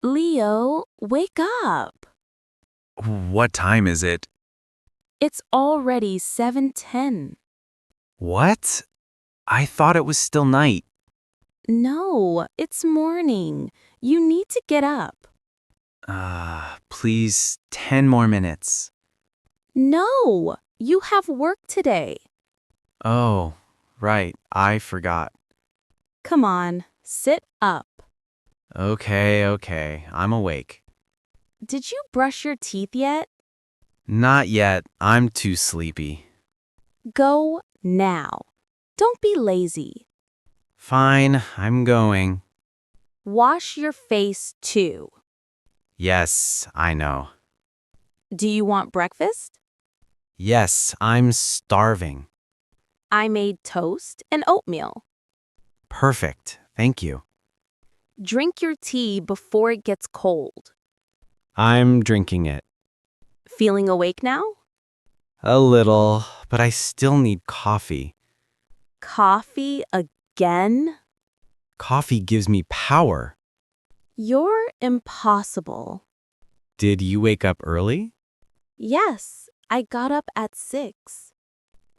Leo, wake up. What time is it? It's already 7:10. What? I thought it was still night. No, it's morning. You need to get up. Please, 10 more minutes. No, you have work today. Oh, right, I forgot. Come on, sit up. Okay, I'm awake. Did you brush your teeth yet? Not yet, I'm too sleepy. Go now. Don't be lazy. Fine, I'm going. Wash your face too. Yes, I know. Do you want breakfast? Yes, I'm starving. I made toast and oatmeal. Perfect, thank you. Drink your tea before it gets cold. I'm drinking it. Feeling awake now? A little, but I still need coffee. Coffee again? Coffee gives me power. You're impossible. Did you wake up early? Yes, I got up at 6.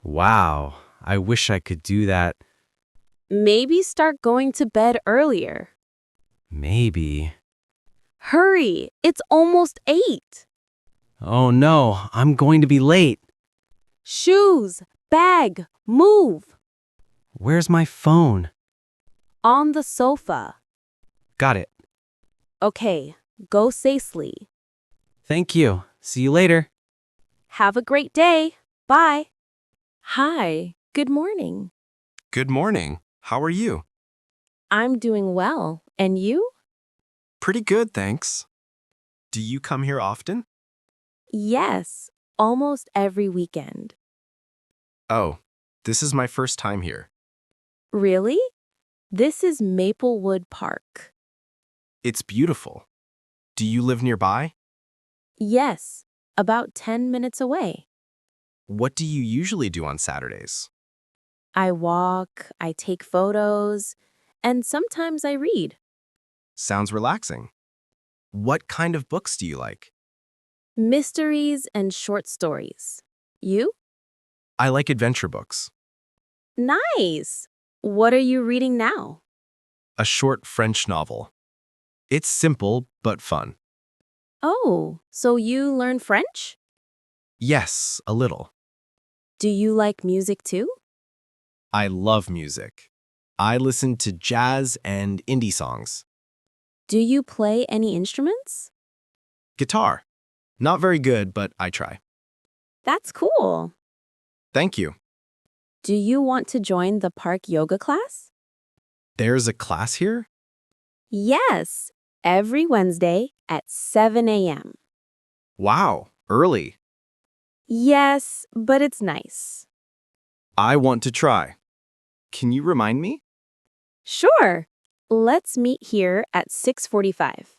Wow, I wish I could do that. Maybe start going to bed earlier. Maybe. Hurry, it's almost 8. Oh no, I'm going to be late. Shoes, bag, move. Where's my phone? On the sofa. Got it. Okay, go safely. Thank you. See you later. Have a great day. Bye. Hi, good morning. Good morning. How are you? I'm doing well. And you? Pretty good, thanks. Do you come here often? Yes, almost every weekend. Oh, this is my first time here. Really? This is Maplewood Park. It's beautiful. Do you live nearby? Yes, about 10 minutes away. What do you usually do on Saturdays? I walk, I take photos, and sometimes I read. Sounds relaxing. What kind of books do you like? Mysteries and short stories. You? I like adventure books. Nice! What are you reading now? A short French novel. It's simple but fun. Oh, so you learn French? Yes, a little. Do you like music too? I love music. I listen to jazz and indie songs. Do you play any instruments? Guitar. Not very good, but I try. That's cool. Thank you. Do you want to join the park yoga class? There's a class here? Yes, every Wednesday at 7 a.m. Wow, early. Yes, but it's nice. I want to try. Can you remind me? Sure. Let's meet here at 6:45.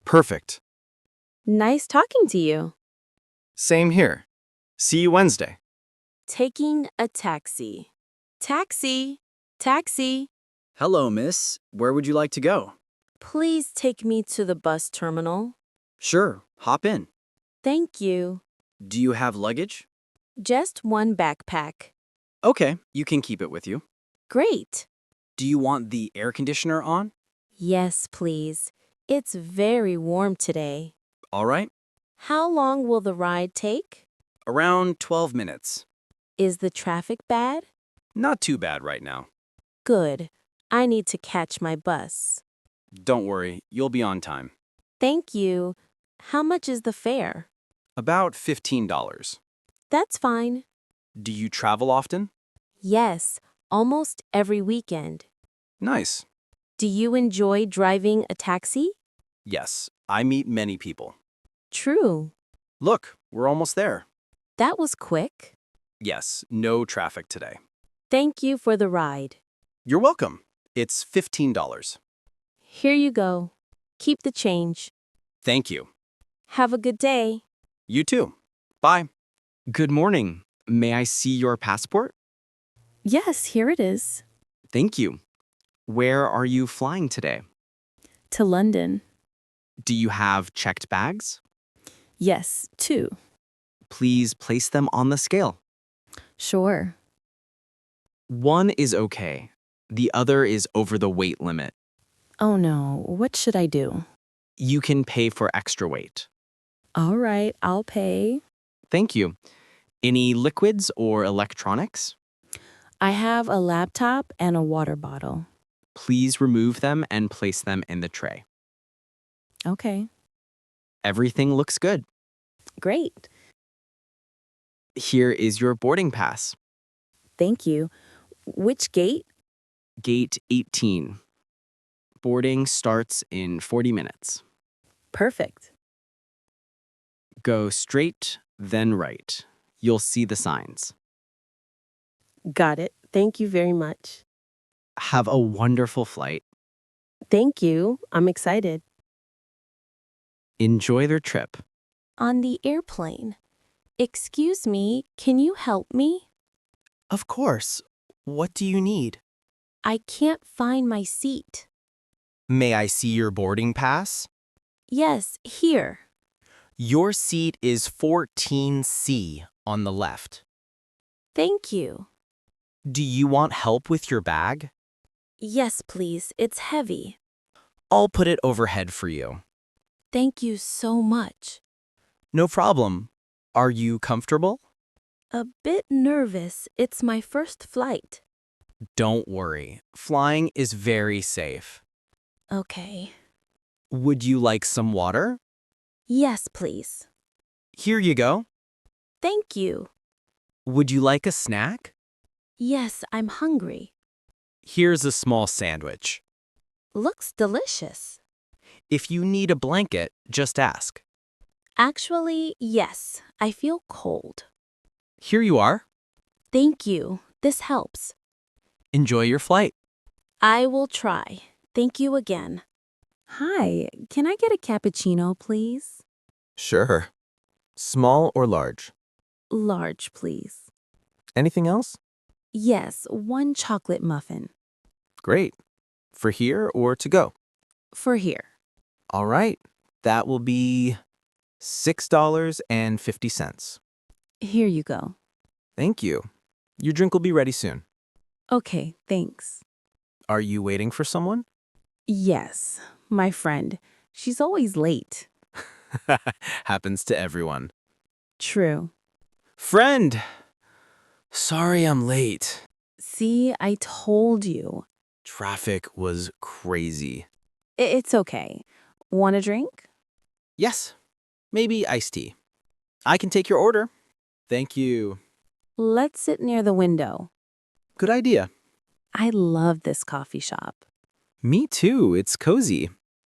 Perfect. Nice talking to you. Same here. See you Wednesday. Taking a taxi. Taxi. Taxi. Hello, miss. Where would you like to go? Please take me to the bus terminal. Sure, hop in. Thank you. Do you have luggage? Just one backpack. Okay, you can keep it with you. Great. Do you want the air conditioner on? Yes, please. It's very warm today. All right, How long will the ride take? around 12 minutes. Is the traffic bad? Not too bad right now. Good. I need to catch my bus. Don't worry, you'll be on time. Thank you. How much is the fare? About $15. That's fine. Do you travel often? Yes, almost every weekend. Nice. Do you enjoy driving a taxi? Yes, I meet many people. True. Look, we're almost there. That was quick. Yes, no traffic today. Thank you for the ride. You're welcome. It's $15. Here you go. Keep the change. Thank you. Have a good day. You too. Bye. Good morning. May I see your passport? Yes, here it is. Thank you. Where are you flying today? To London. Do you have checked bags? Yes, 2. Please place them on the scale. Sure. One is okay. The other is over the weight limit. Oh no, what should I do? You can pay for extra weight. All right, I'll pay. Thank you. Any liquids or electronics? I have a laptop and a water bottle. Please remove them and place them in the tray. Okay, Everything looks good. great. Here is your boarding pass. Thank you. Which gate? Gate 18. Boarding starts in 40 minutes. Perfect. Go straight, then right. You'll see the signs. Got it. Thank you very much. Have a wonderful flight. Thank you. I'm excited. Enjoy their trip. On the airplane. Excuse me, can you help me? Of course. What do you need? I can't find my seat. May I see your boarding pass? Yes, here. Your seat is 14C on the left. Thank you. Do you want help with your bag? Yes, please. It's heavy. I'll put it overhead for you. Thank you so much. No problem. Are you comfortable? A bit nervous. It's my first flight. Don't worry. Flying is very safe. Okay. Would you like some water? Yes, please. Here you go. Thank you. Would you like a snack? Yes, I'm hungry. Here's a small sandwich. Looks delicious. If you need a blanket, just ask. Actually, yes. I feel cold. Here you are. Thank you. This helps. Enjoy your flight. I will try. Thank you again. Hi, can I get a cappuccino, please? Sure. Small or large? Large, please. Anything else? Yes, 1 chocolate muffin. Great. For here or to go? For here. All right. That will be $6.50. Here you go. Thank you. Your drink will be ready soon. Okay, thanks. Are you waiting for someone? Yes, my friend. She's always late. Happens to everyone. True. Friend! Sorry I'm late. See, I told you. Traffic was crazy. It's okay. Want a drink? Yes. Maybe iced tea. I can take your order. Thank you. Let's sit near the window. Good idea. I love this coffee shop. Me too. It's cozy.